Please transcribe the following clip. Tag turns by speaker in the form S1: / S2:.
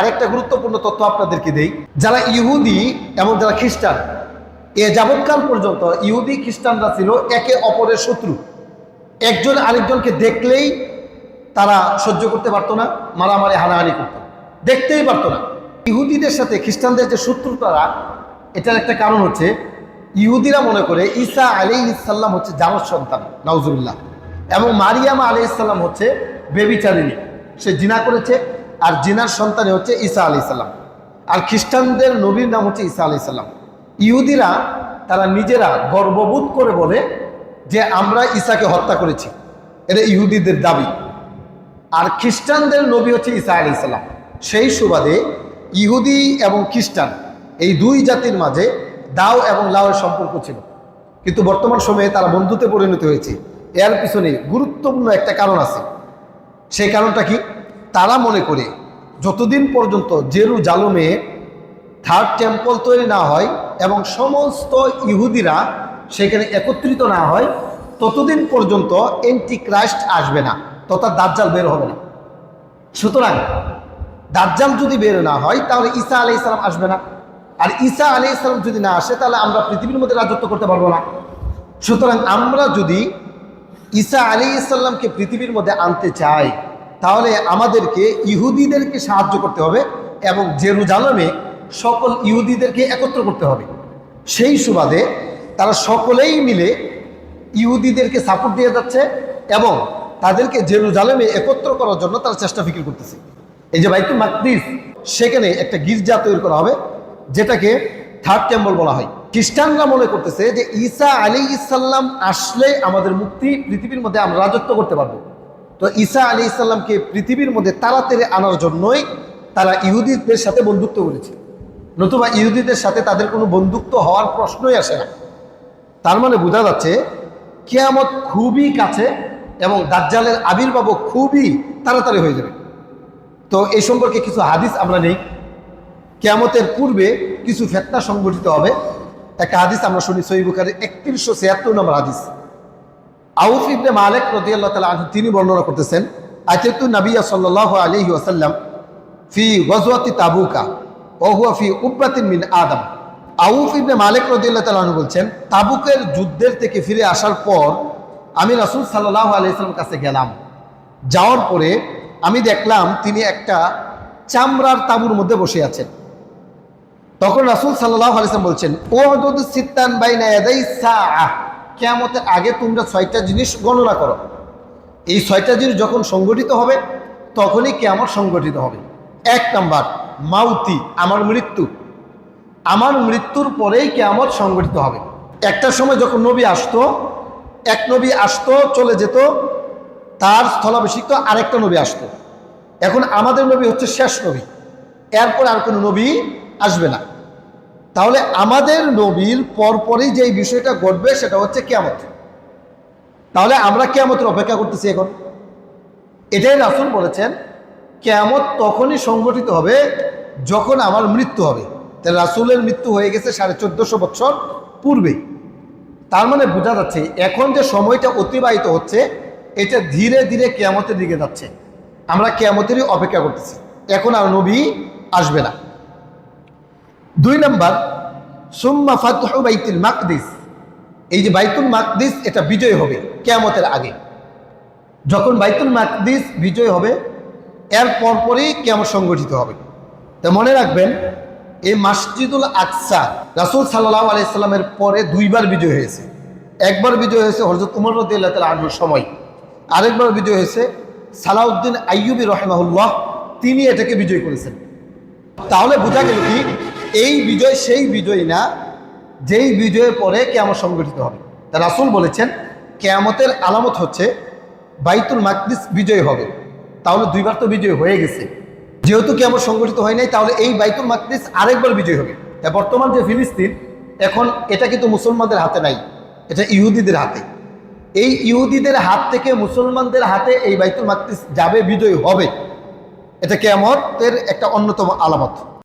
S1: আরেকটা গুরুত্বপূর্ণ তথ্য আপনাদেরকে দেই, যারা ইহুদি এবং যারা খ্রিস্টান, এ যাবৎকাল পর্যন্ত ইহুদি খ্রিস্টানরা ছিল একে অপরের শত্রু। একজন আরেকজনকে দেখলেই তারা সহ্য করতে পারতো না, মারামারি হানাহানি করত, দেখতেই পারতো না। ইহুদিদের সাথে খ্রিস্টানদের যে শত্রুতারা, এটার একটা কারণ হচ্ছে ইহুদিরা মনে করে ঈসা আলাইহিস সালাম হচ্ছে জানোর সন্তান, নাউজুবিল্লাহ, এবং মারিয়ামা আলাইহিস সালাম হচ্ছে বেবিচারিণী, সে জিনা করেছে, আর জিনার সন্তানই হচ্ছে ঈসা আলাইহিস সালাম। আর খ্রিস্টানদের নবীর নাম হচ্ছে ঈসা আলাইহিস সালাম। ইহুদিরা তারা নিজেরা গর্ববোধ করে বলে যে আমরা ঈসাকে হত্যা করেছি, এটা ইহুদিদের দাবি। আর খ্রিস্টানদের নবী হচ্ছে ঈসা আলাইহিস সালাম। সেই সুবাদে ইহুদি এবং খ্রিস্টান এই দুই জাতির মাঝে দাও এবং লাওয়ের সম্পর্ক ছিল, কিন্তু বর্তমান সময়ে তারা বন্ধুত্বে পরিণত হয়েছে। এর পিছনে গুরুত্বপূর্ণ একটা কারণ আছে। সেই কারণটা কি? তারা মনে করে যতদিন পর্যন্ত জেরুজালেমে থার্ড টেম্পল তৈরি না হয় এবং সমস্ত ইহুদিরা সেখানে একত্রিত না হয়, ততদিন পর্যন্ত অ্যান্টিক্রাইস্ট আসবে না, তথা দাজ্জাল বের হবে না। সুতরাং দাজ্জাল যদি বের না হয় তাহলে ঈসা আলাইহিস সালাম আসবে না, আর ঈসা আলাইহিস সালাম যদি না আসে তাহলে আমরা পৃথিবীর মধ্যে রাজত্ব করতে পারবো না। সুতরাং আমরা যদি ঈসা আলাইহিস সালামকে পৃথিবীর মধ্যে আনতে চাই তাহলে আমাদেরকে ইহুদিদেরকে সাহায্য করতে হবে এবং জেরুজালেমে সকল ইহুদিদেরকে একত্র করতে হবে। সেই সুবাদে তারা সকলেই মিলে ইহুদিদেরকে সাপোর্ট দিয়ে যাচ্ছে এবং তাদেরকে জেরুজালেমে একত্র করার জন্য তারা চেষ্টা ফিকির করতেছে। এই যে বাইতুল মাকদিস, সেখানে একটা গির্জা তৈরি করা হবে যেটাকে থার্ড টেম্পল বলা হয়। খ্রিস্টানরা মনে করতেছে যে ঈসা আলাইহিস সালাম আসলে আমাদের মুক্তি, পৃথিবীর মধ্যে আমরা রাজত্ব করতে পারবো। তো ঈসা আলাইহিস সালামকে পৃথিবীর মধ্যে তাড়াতাড়ি আনার জন্যই তারা ইহুদিদের সাথে বন্ধুত্ব করেছে, নতুবা ইহুদিদের সাথে তাদের কোনো বন্ধুত্ব হওয়ার প্রশ্নই আসে না। তার মানে বোঝা যাচ্ছে কিয়ামত খুবই কাছে এবং দাজ্জালের আবির্ভাবও খুবই তাড়াতাড়ি হয়ে যাবে। তো এই সম্পর্কে কিছু হাদিস আমরা নেই। কিয়ামতের পূর্বে কিছু ফিতনা সংঘটিত হবে। একটা হাদিস আমরা শুনি, সহিহ বুখারীর 3176 নম্বর হাদিস। আউফ ইবনে মালিক রাদিয়াল্লাহু তাআলা আনহু তিনি বর্ণনা করতেছেন, আতাতু নবী সাল্লাল্লাহু আলাইহি ওয়াসাল্লাম ফি গাজওয়াতি তাবুকা ওয়া হুয়া ফি উব্বাতিন মিন আদম। আউফ ইবনে মালিক রাদিয়াল্লাহু তাআলা আনহু বলছেন, তাবুকের যুদ্ধের থেকে ফিরে আসার পর আমি রাসূল সাল্লাল্লাহু আলাইহি ওয়াসাল্লাম কাছে গেলাম। যাওয়ার পরে আমি দেখলাম তিনি একটা চামড়ার তাঁবুর মধ্যে বসে আছেন। তখন রাসূল সাল্লাল্লাহু আলাইহি ওয়াসাল্লাম বলছেন, উদুদ সিত্তান বাইনা ইয়াদাই সাআহ, কিয়ামতের আগে তোমরা 6টা জিনিস গণনা করো। এই 6টা জিনিস যখন সংগঠিত হবে তখনই কিয়ামত সংগঠিত হবে। 1 নাম্বার মাউতি, আমার মৃত্যু। আমার মৃত্যুর পরেই কিয়ামত সংগঠিত হবে। একটা সময় যখন নবী আসতো, এক নবী আসতো চলে যেত, তার স্থলাভিষিক্ত আরেকটা নবী আসতো। এখন আমাদের নবী হচ্ছে শেষ নবী, এরপর আর কোনো নবী আসবে না। তাহলে আমাদের নবীর পরপরই যে বিষয়টা ঘটবে সেটা হচ্ছে কিয়ামত। তাহলে আমরা কিয়ামতের অপেক্ষা করতেছি এখন। এটাই রাসূল বলেছেন কিয়ামত তখনই সংগঠিত হবে যখন আমার মৃত্যু হবে। তাহলে রাসূলের মৃত্যু হয়ে গেছে 1450 বছর পূর্বে। তার মানে বোঝা যাচ্ছে এখন যে সময়টা অতিবাহিত হচ্ছে এটা ধীরে ধীরে কিয়ামতের দিকে যাচ্ছে। আমরা কিয়ামতেরই অপেক্ষা করতেছি, এখন আর নবী আসবে না। 2 নাম্বার সুম্মা ফাতহু বাইতুল মাকদিস। এই যে বাইতুল মাকদিস এটা বিজয় হবে কিয়ামতের আগে। যখন বাইতুল মাকদিস বিজয় হবে এর পরপরই কিয়ামত সংগঠিত হবে। তো মনে রাখবেন এই মসজিদুল আকসা রাসূল সাল্লাল্লাহু আলাইহি সাল্লামের পরে 2বার বিজয় হয়েছে। একবার বিজয় হয়েছে হযরত ওমর রাদিয়াল্লাহু তাআলা আনহুর সময়, আরেকবার বিজয় হয়েছে সালাউদ্দিন আইয়ুবী রাহিমাহুল্লাহ, তিনি এটাকে বিজয় করেছেন। তাহলে বোঝা গেল কি এই বিজয় সেই বিজয় না যেই বিজয়ের পরে কিয়ামত সংগঠিত হবে। তা রাসূল বলেছেন কিয়ামতের আলামত হচ্ছে বাইতুল মাকদিস বিজয় হবে। তাহলে 2বার তো বিজয় হয়ে গেছে, যেহেতু কিয়ামত সংগঠিত হয় নাই তাহলে এই বাইতুল মাকদিস আরেকবার বিজয় হবে। তাই বর্তমান যে ফিলিস্তিন এখন এটা কিন্তু মুসলমানদের হাতে নাই, এটা ইহুদিদের হাতে। এই ইহুদিদের হাত থেকে মুসলমানদের হাতে এই বাইতুল মাকদিস যাবে, বিজয় হবে। এটা কিয়ামতের একটা অন্যতম আলামত।